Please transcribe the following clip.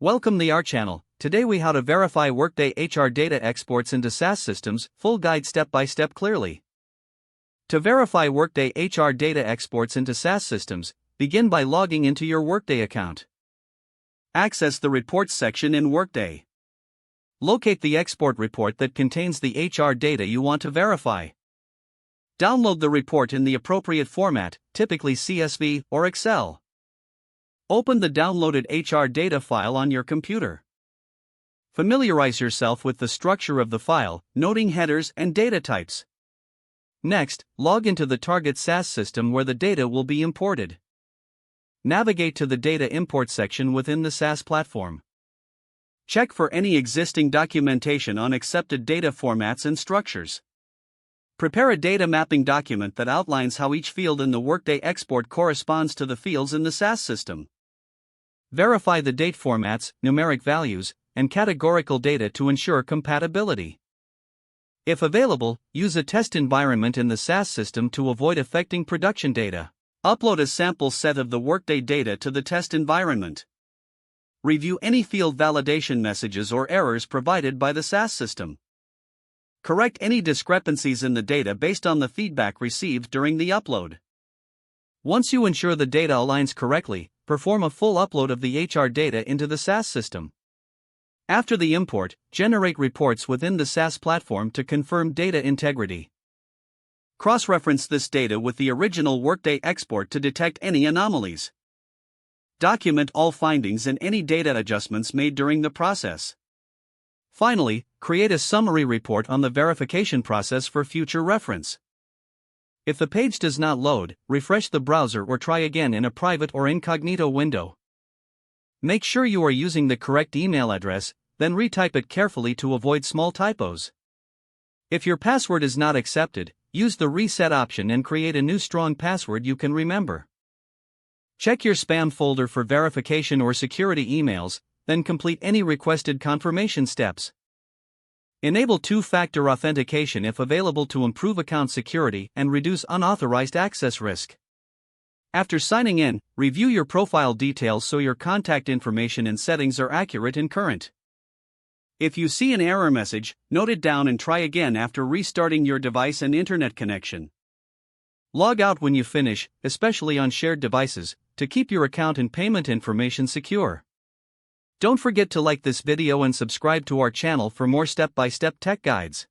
Welcome to our channel. Today we how to verify Workday HR data exports into SaaS systems, full guide step by step clearly. To verify Workday HR data exports into SaaS systems, begin by logging into your Workday account. Access the Reports section in Workday. Locate the export report that contains the HR data you want to verify. Download the report in the appropriate format, typically CSV or Excel. Open the downloaded HR data file on your computer. Familiarize yourself with the structure of the file, noting headers and data types. Next, log into the target SaaS system where the data will be imported. Navigate to the Data Import section within the SaaS platform. Check for any existing documentation on accepted data formats and structures. Prepare a data mapping document that outlines how each field in the Workday export corresponds to the fields in the SaaS system. Verify the date formats, numeric values, and categorical data to ensure compatibility. If available, use a test environment in the SaaS system to avoid affecting production data. Upload a sample set of the Workday data to the test environment. Review any field validation messages or errors provided by the SaaS system. Correct any discrepancies in the data based on the feedback received during the upload. Once you ensure the data aligns correctly, perform a full upload of the HR data into the SaaS system. After the import, generate reports within the SaaS platform to confirm data integrity. Cross-reference this data with the original Workday export to detect any anomalies. Document all findings and any data adjustments made during the process. Finally, create a summary report on the verification process for future reference. If the page does not load, refresh the browser or try again in a private or incognito window. Make sure you are using the correct email address, then retype it carefully to avoid small typos. If your password is not accepted, use the reset option and create a new strong password you can remember. Check your spam folder for verification or security emails, then complete any requested confirmation steps. Enable two-factor authentication if available to improve account security and reduce unauthorized access risk. After signing in, review your profile details so your contact information and settings are accurate and current. If you see an error message, note it down and try again after restarting your device and internet connection. Log out when you finish, especially on shared devices, to keep your account and payment information secure. Don't forget to like this video and subscribe to our channel for more step-by-step tech guides.